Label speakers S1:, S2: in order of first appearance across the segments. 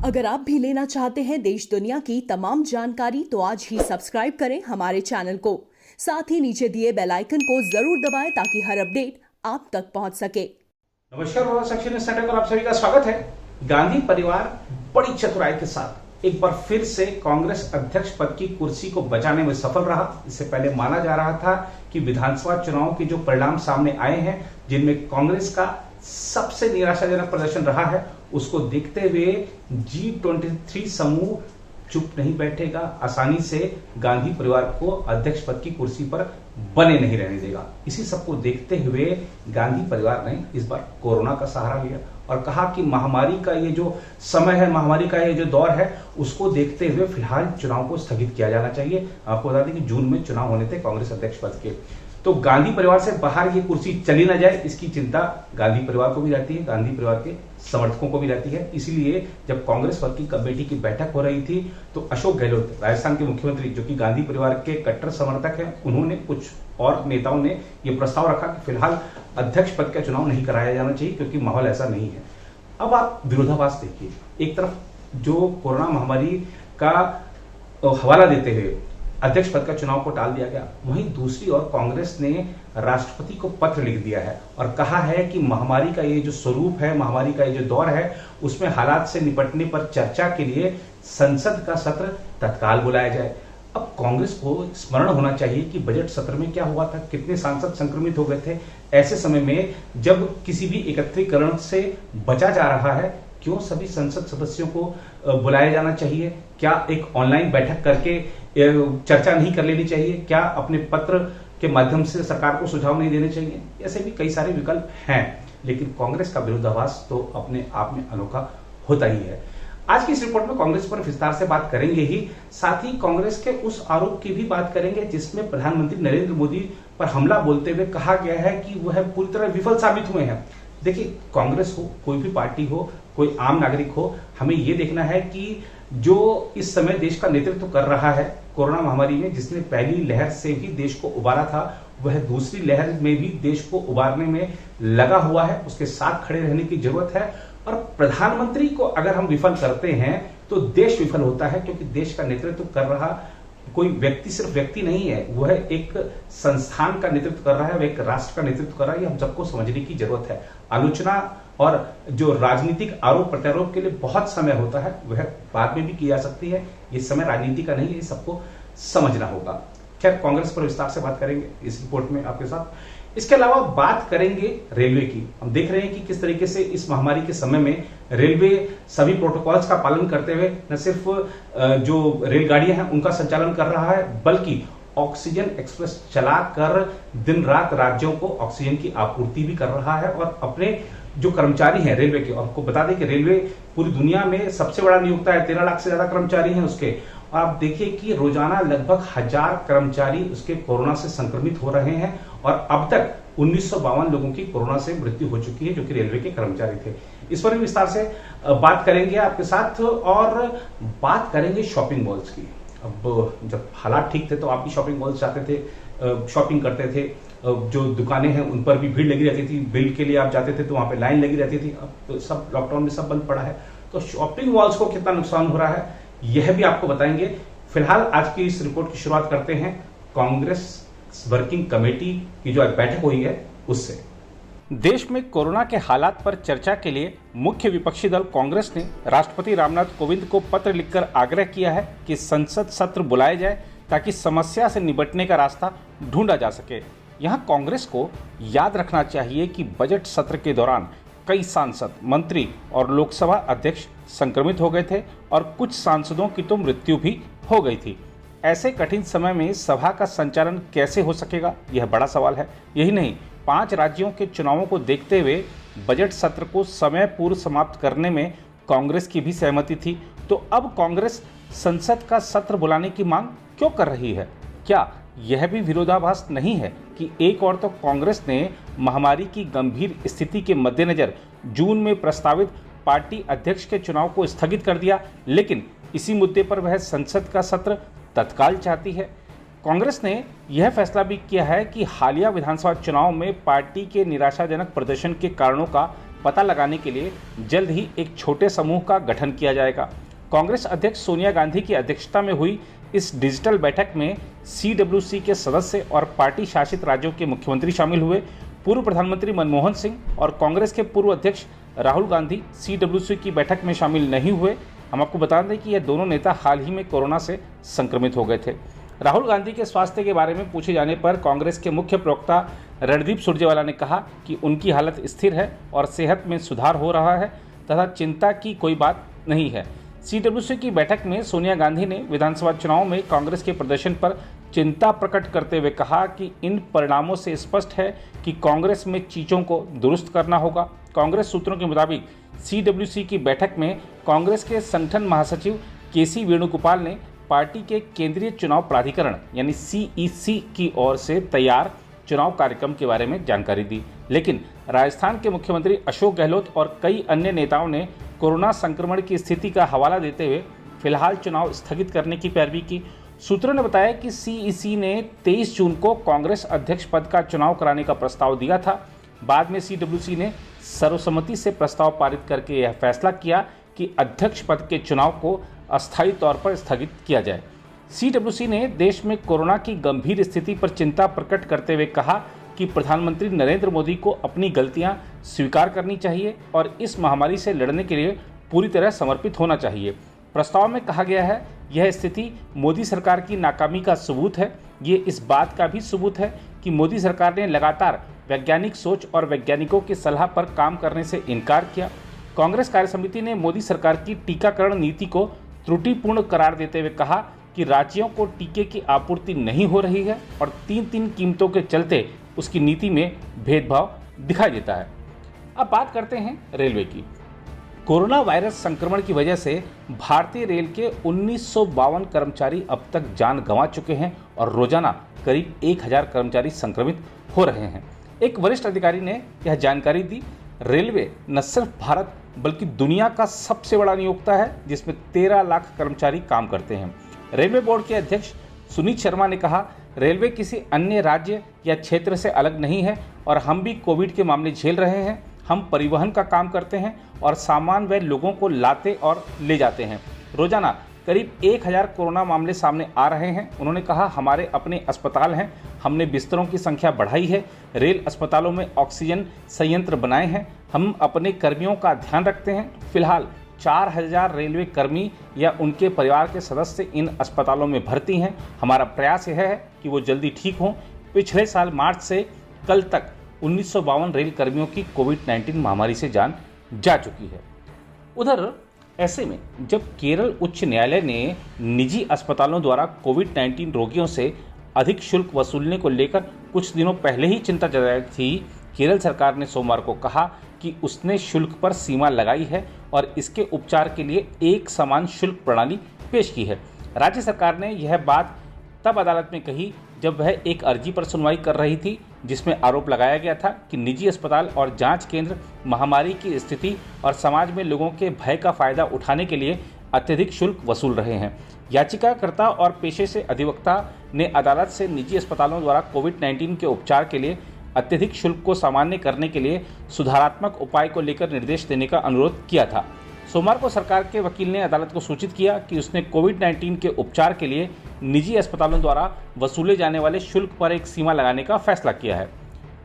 S1: अगर आप भी लेना चाहते हैं देश दुनिया की तमाम जानकारी तो आज ही सब्सक्राइब करें हमारे चैनल को। साथ ही नीचे दिए बेल आइकन को जरूर दबाएं ताकि हर अपडेट आप तक पहुंच सके।
S2: नमस्कार, आप सभी का स्वागत है। गांधी परिवार बड़ी चतुराई के साथ एक बार फिर से कांग्रेस अध्यक्ष पद की कुर्सी को बचाने में सफल रहा। इससे पहले माना जा रहा था कि विधानसभा चुनाव के जो परिणाम सामने आए हैं, जिनमें कांग्रेस का सबसे निराशाजनक प्रदर्शन रहा है, उसको देखते हुए G23 समूह चुप नहीं बैठेगा, आसानी से गांधी परिवार को अध्यक्ष पद की कुर्सी पर बने नहीं रहने देगा। इसी सबको देखते हुए गांधी परिवार ने इस बार कोरोना का सहारा लिया और कहा कि महामारी का ये जो समय है, महामारी का ये जो दौर है, उसको देखते हुए फिलहाल चुनाव को स्थगित किया जाना चाहिए। आपको बता दें कि जून में चुनाव होने थे कांग्रेस अध्यक्ष पद के, तो गांधी परिवार से बाहर ये कुर्सी चली ना जाए, इसकी चिंता गांधी परिवार को भी रहती है, गांधी परिवार के समर्थकों को भी रहती है। इसीलिए जब कांग्रेस वर्किंग कमेटी की बैठक हो रही थी तो अशोक गहलोत, राजस्थान के मुख्यमंत्री, जो कि गांधी परिवार के कट्टर समर्थक हैं, उन्होंने, कुछ और नेताओं ने ये प्रस्ताव रखा कि फिलहाल अध्यक्ष पद का चुनाव नहीं कराया जाना चाहिए क्योंकि माहौल ऐसा नहीं है। अब आप विरोधाभास देखिए, एक तरफ जो कोरोना महामारी का हवाला देते हुए अध्यक्ष पद का चुनाव को टाल दिया गया, वहीं दूसरी ओर कांग्रेस ने राष्ट्रपति को पत्र लिख दिया है और कहा है कि महामारी का ये जो स्वरूप है, महामारी का ये जो दौर है, उसमें हालात से निपटने पर चर्चा के लिए संसद का सत्र तत्काल बुलाया जाए। अब कांग्रेस को स्मरण होना चाहिए कि बजट सत्र में क्या हुआ था, कितने सांसद संक्रमित हो गए थे। ऐसे समय में जब किसी भी एकत्रीकरण से बचा जा रहा है, क्यों सभी संसद सदस्यों को बुलाया जाना चाहिए? क्या एक ऑनलाइन बैठक करके चर्चा नहीं कर लेनी चाहिए? क्या अपने पत्र के माध्यम से सरकार को सुझाव नहीं देने चाहिए? ऐसे भी कई सारे विकल्प हैं, लेकिन कांग्रेस का विरोधाभास तो अपने आप में अनोखा होता ही है। आज की इस रिपोर्ट में कांग्रेस पर विस्तार से बात करेंगे ही, साथ ही कांग्रेस के उस आरोप की भी बात करेंगे जिसमें प्रधानमंत्री नरेंद्र मोदी पर हमला बोलते हुए कहा गया है कि वह पूरी तरह विफल साबित हुए हैं। देखिए, कांग्रेस हो, कोई भी पार्टी हो, कोई आम नागरिक हो, हमें यह देखना है कि जो इस समय देश का नेतृत्व कर रहा है कोरोना महामारी में, जिसने पहली लहर से भी देश को उबारा था, वह दूसरी लहर में भी देश को उबारने में लगा हुआ है। उसके साथ खड़े रहने की जरूरत है और प्रधानमंत्री को अगर हम विफल करते हैं तो देश विफल होता है, क्योंकि देश का नेतृत्व कर रहा कोई व्यक्ति सिर्फ व्यक्ति नहीं है, वह एक संस्थान का नेतृत्व कर रहा है, वह एक राष्ट्र का नेतृत्व कर रहा है। ये हम सबको समझने की जरूरत है। आलोचना और जो राजनीतिक आरोप प्रत्यारोप के लिए बहुत समय होता है, वह बाद में भी की जा सकती है। ये समय राजनीति का नहीं है, ये सबको समझना होगा। खैर, कांग्रेस पर विस्तार से बात करेंगे इस रिपोर्ट में आपके साथ। इसके अलावा बात करेंगे रेलवे की। हम देख रहे हैं कि किस तरीके से इस महामारी के समय में रेलवे सभी प्रोटोकॉल्स का पालन करते हुए न सिर्फ जो रेलगाड़ियां हैं उनका संचालन कर रहा है, बल्कि ऑक्सीजन एक्सप्रेस चलाकर दिन रात राज्यों को ऑक्सीजन की आपूर्ति भी कर रहा है और अपने जो कर्मचारी हैं रेलवे के, आपको बता दें कि रेलवे पूरी दुनिया में सबसे बड़ा नियोक्ता है, 13 लाख से ज्यादा कर्मचारी हैं उसके। और आप देखिए कि रोजाना लगभग 1000 कर्मचारी उसके कोरोना से संक्रमित हो रहे हैं और अब तक 1952 लोगों की कोरोना से मृत्यु हो चुकी है, जो कि रेलवे के कर्मचारी थे। इस पर भी विस्तार से बात करेंगे आपके साथ और बात करेंगे शॉपिंग मॉल्स की। अब जब हालात ठीक थे तो आप भी शॉपिंग मॉल्स जाते थे, शॉपिंग करते थे, जो दुकानें हैं उन पर भी भीड़ लगी रहती थी, बिल के लिए आप जाते थे तो वहां पे लाइन लगी रहती थी। अब तो सब लॉकडाउन में सब बंद पड़ा है, तो शॉपिंग मॉल्स को कितना नुकसान हो रहा है यह भी आपको बताएंगे। फिलहाल आज की इस रिपोर्ट की शुरुआत करते हैं कांग्रेस वर्किंग कमेटी की जो आज बैठक हुई है उससे।
S3: देश में कोरोना के हालात पर चर्चा के लिए मुख्य विपक्षी दल कांग्रेस ने राष्ट्रपति रामनाथ कोविंद को पत्र लिखकर आग्रह किया है कि संसद सत्र बुलाया जाए ताकि समस्या से निपटने का रास्ता ढूंढा जा सके। यहां कांग्रेस को याद रखना चाहिए कि बजट सत्र के दौरान कई सांसद, मंत्री और लोकसभा अध्यक्ष संक्रमित हो गए थे और कुछ सांसदों की तो मृत्यु भी हो गई थी। ऐसे कठिन समय में सभा का संचालन कैसे हो सकेगा, यह बड़ा सवाल है। यही नहीं, 5 राज्यों के चुनावों को देखते हुए बजट सत्र को समय पूर्व समाप्त करने में कांग्रेस की भी सहमति थी। तो अब कांग्रेस संसद का सत्र बुलाने की मांग क्यों कर रही है? क्या यह भी विरोधाभास नहीं है कि एक ओर तो कांग्रेस ने महामारी की गंभीर स्थिति के मद्देनजर जून में प्रस्तावित पार्टी अध्यक्ष के चुनाव को स्थगित कर दिया, लेकिन इसी मुद्दे पर वह संसद का सत्र तत्काल चाहती है। कांग्रेस ने यह फैसला भी किया है कि हालिया विधानसभा चुनाव में पार्टी के निराशाजनक प्रदर्शन के कारणों का पता लगाने के लिए जल्द ही एक छोटे समूह का गठन किया जाएगा। कांग्रेस अध्यक्ष सोनिया गांधी की अध्यक्षता में हुई इस डिजिटल बैठक में CWC के सदस्य और पार्टी शासित राज्यों के मुख्यमंत्री शामिल हुए। पूर्व प्रधानमंत्री मनमोहन सिंह और कांग्रेस के पूर्व अध्यक्ष राहुल गांधी CWC की बैठक में शामिल नहीं हुए। हम आपको बता दें कि यह दोनों नेता हाल ही में कोरोना से संक्रमित हो गए थे। राहुल गांधी के स्वास्थ्य के बारे में पूछे जाने पर कांग्रेस के मुख्य प्रवक्ता रणदीप सुरजेवाला ने कहा कि उनकी हालत स्थिर है और सेहत में सुधार हो रहा है तथा चिंता की कोई बात नहीं है। CWC की बैठक में सोनिया गांधी ने विधानसभा चुनाव में कांग्रेस के प्रदर्शन पर चिंता प्रकट करते हुए कहा कि इन परिणामों से स्पष्ट है कि कांग्रेस में चीजों को दुरुस्त करना होगा। कांग्रेस सूत्रों के मुताबिक CWC की बैठक में कांग्रेस के संगठन महासचिव KC वेणुगोपाल ने पार्टी के केंद्रीय चुनाव प्राधिकरण यानी CEC की ओर से तैयार चुनाव कार्यक्रम के बारे में जानकारी दी, लेकिन राजस्थान के मुख्यमंत्री अशोक गहलोत और कई अन्य नेताओं ने कोरोना संक्रमण की स्थिति का हवाला देते हुए फिलहाल चुनाव स्थगित करने की पैरवी की। सूत्रों ने बताया कि CEC ने 23 जून को कांग्रेस अध्यक्ष पद का चुनाव कराने का प्रस्ताव दिया था। बाद में CWC ने सर्वसम्मति से प्रस्ताव पारित करके यह फैसला किया कि अध्यक्ष पद के चुनाव को अस्थायी तौर पर स्थगित किया जाए। CWC ने देश में कोरोना की गंभीर स्थिति पर चिंता प्रकट करते हुए कहा कि प्रधानमंत्री नरेंद्र मोदी को अपनी गलतियां स्वीकार करनी चाहिए और इस महामारी से लड़ने के लिए पूरी तरह समर्पित होना चाहिए। प्रस्ताव में कहा गया है, यह स्थिति मोदी सरकार की नाकामी का सबूत है। ये इस बात का भी सबूत है कि मोदी सरकार ने लगातार वैज्ञानिक सोच और वैज्ञानिकों की सलाह पर काम करने से इनकार किया। कांग्रेस कार्यसमिति ने मोदी सरकार की टीकाकरण नीति को त्रुटिपूर्ण करार देते हुए कहा कि राज्यों को टीके की आपूर्ति नहीं हो रही है और 3 कीमतों के चलते उसकी नीति में भेदभाव दिखाई देता है। अब बात करते हैं रेलवे की। कोरोना वायरस संक्रमण की वजह से भारतीय रेल के 1952 कर्मचारी अब तक जान गंवा चुके हैं और रोजाना करीब 1000 कर्मचारी संक्रमित हो रहे हैं। एक वरिष्ठ अधिकारी ने यह जानकारी दी। रेलवे न सिर्फ भारत बल्कि दुनिया का सबसे बड़ा नियोक्ता है जिसमें 13 लाख कर्मचारी काम करते हैं। रेलवे बोर्ड के अध्यक्ष सुनीत शर्मा ने कहा, रेलवे किसी अन्य राज्य या क्षेत्र से अलग नहीं है और हम भी कोविड के मामले झेल रहे हैं। हम परिवहन का काम करते हैं और सामान व लोगों को लाते और ले जाते हैं। रोजाना करीब 1000 कोरोना मामले सामने आ रहे हैं। उन्होंने कहा, हमारे अपने अस्पताल हैं, हमने बिस्तरों की संख्या बढ़ाई है, रेल अस्पतालों में ऑक्सीजन संयंत्र बनाए हैं, हम अपने कर्मियों का ध्यान रखते हैं। फिलहाल 4000 रेलवे कर्मी या उनके परिवार के सदस्य इन अस्पतालों में भर्ती हैं। हमारा प्रयास यह है कि वो जल्दी ठीक हों। पिछले साल मार्च से कल तक 1952 रेल कर्मियों की कोविड-19 महामारी से जान जा चुकी है। उधर ऐसे में जब केरल उच्च न्यायालय ने निजी अस्पतालों द्वारा कोविड-19 रोगियों से अधिक शुल्क वसूलने को लेकर कुछ दिनों पहले ही चिंता जताई थी, केरल सरकार ने सोमवार को कहा कि उसने शुल्क पर सीमा लगाई है और इसके उपचार के लिए एक समान शुल्क प्रणाली पेश की है। राज्य सरकार ने यह बात तब अदालत में कही जब वह एक अर्जी पर सुनवाई कर रही थी जिसमें आरोप लगाया गया था कि निजी अस्पताल और जांच केंद्र महामारी की स्थिति और समाज में लोगों के भय का फायदा उठाने के लिए अत्यधिक शुल्क वसूल रहे हैं। याचिकाकर्ता और पेशे से अधिवक्ता ने अदालत से निजी अस्पतालों द्वारा कोविड-19 के उपचार के लिए अत्यधिक शुल्क को सामान्य करने के लिए सुधारात्मक उपाय को लेकर निर्देश देने का अनुरोध किया था। सोमवार को सरकार के वकील ने अदालत को सूचित किया कि उसने कोविड-19 के उपचार के लिए निजी अस्पतालों द्वारा वसूले जाने वाले शुल्क पर एक सीमा लगाने का फैसला किया है।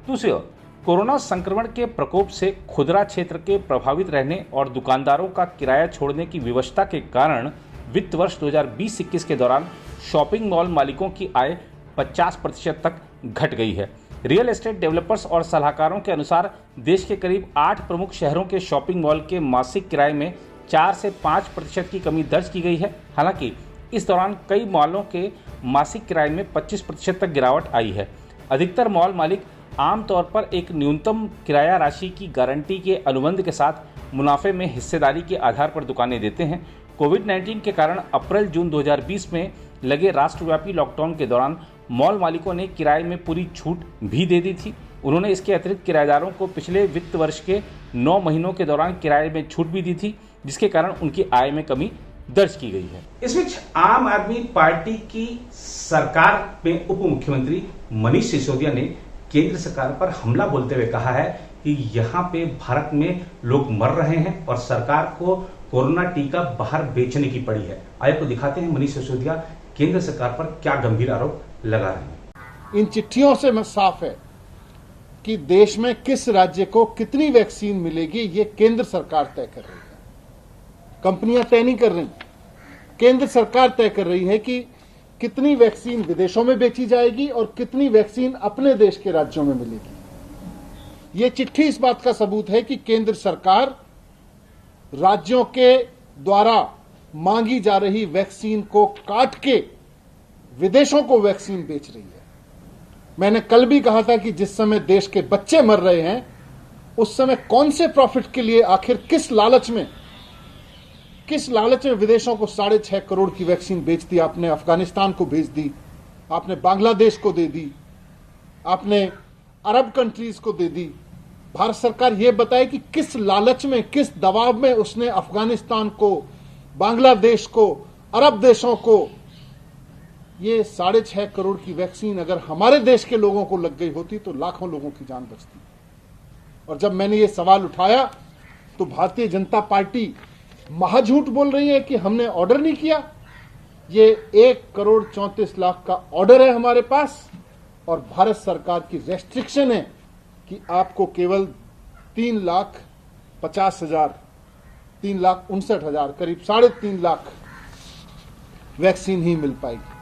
S3: दूसरी ओर कोरोना संक्रमण के प्रकोप से खुदरा क्षेत्र के प्रभावित रहने और दुकानदारों का किराया छोड़ने की विवशता के कारण वित्त वर्ष 2020-21 के दौरान शॉपिंग मॉल मालिकों की आय 50% तक घट गई है। रियल एस्टेट डेवलपर्स और सलाहकारों के अनुसार देश के करीब 8 प्रमुख शहरों के शॉपिंग मॉल के मासिक किराए में 4 से 5% की कमी दर्ज की गई है। हालांकि इस दौरान कई मॉलों के मासिक किराए में 25% तक गिरावट आई है। अधिकतर मॉल मालिक आमतौर पर एक न्यूनतम किराया राशि की गारंटी के अनुबंध के साथ मुनाफे में हिस्सेदारी के आधार पर दुकानें देते हैं। कोविड-19 के कारण अप्रैल-जून 2020 में लगे राष्ट्रव्यापी लॉकडाउन के दौरान मॉल मालिकों ने किराए में पूरी छूट भी दे दी थी। उन्होंने इसके अतिरिक्त किराएदारों को पिछले वित्त वर्ष के 9 महीनों के दौरान किराए में छूट भी दी थी, जिसके कारण उनकी आय में कमी दर्ज की गई है।
S2: इस बीच आम आदमी पार्टी की सरकार में उप मुख्यमंत्री मनीष सिसोदिया ने केंद्र सरकार पर हमला बोलते हुए कहा है कि यहाँ पे भारत में लोग मर रहे हैं और सरकार को कोरोना टीका बाहर बेचने की पड़ी है। आइए को दिखाते हैं मनीष सिसोदिया केंद्र सरकार पर क्या गंभीर आरोप लगा रहे हैं।
S4: इन चिट्ठियों से साफ है कि देश में किस राज्य को कितनी वैक्सीन मिलेगी ये केंद्र सरकार तय कर रही है। कंपनियां तय नहीं कर रही, केंद्र सरकार तय कर रही है कि कितनी वैक्सीन विदेशों में बेची जाएगी और कितनी वैक्सीन अपने देश के राज्यों में मिलेगी। ये चिट्ठी इस बात का सबूत है कि केंद्र सरकार राज्यों के द्वारा मांगी जा रही वैक्सीन को काट के विदेशों को वैक्सीन बेच रही है। मैंने कल भी कहा था कि जिस समय देश के बच्चे मर रहे हैं उस समय कौन से प्रॉफिट के लिए, आखिर किस लालच में विदेशों को 6.5 करोड़ की वैक्सीन बेच दी। आपने अफगानिस्तान को भेज दी, आपने बांग्लादेश को दे दी, आपने अरब कंट्रीज को दे दी। भारत सरकार यह बताए कि किस लालच में, किस दबाव में उसने अफगानिस्तान को, बांग्लादेश को, अरब देशों को ये 6.5 करोड़ की वैक्सीन अगर हमारे देश के लोगों को लग गई होती तो लाखों लोगों की जान बचती। और जब मैंने ये सवाल उठाया तो भारतीय जनता पार्टी महाझूठ बोल रही है कि हमने ऑर्डर नहीं किया। ये 1,34,00,000 का ऑर्डर है हमारे पास और भारत सरकार की रेस्ट्रिक्शन है कि आपको केवल 3,50,000, 3,59,000, करीब 3.5 लाख वैक्सीन ही मिल पाएगी।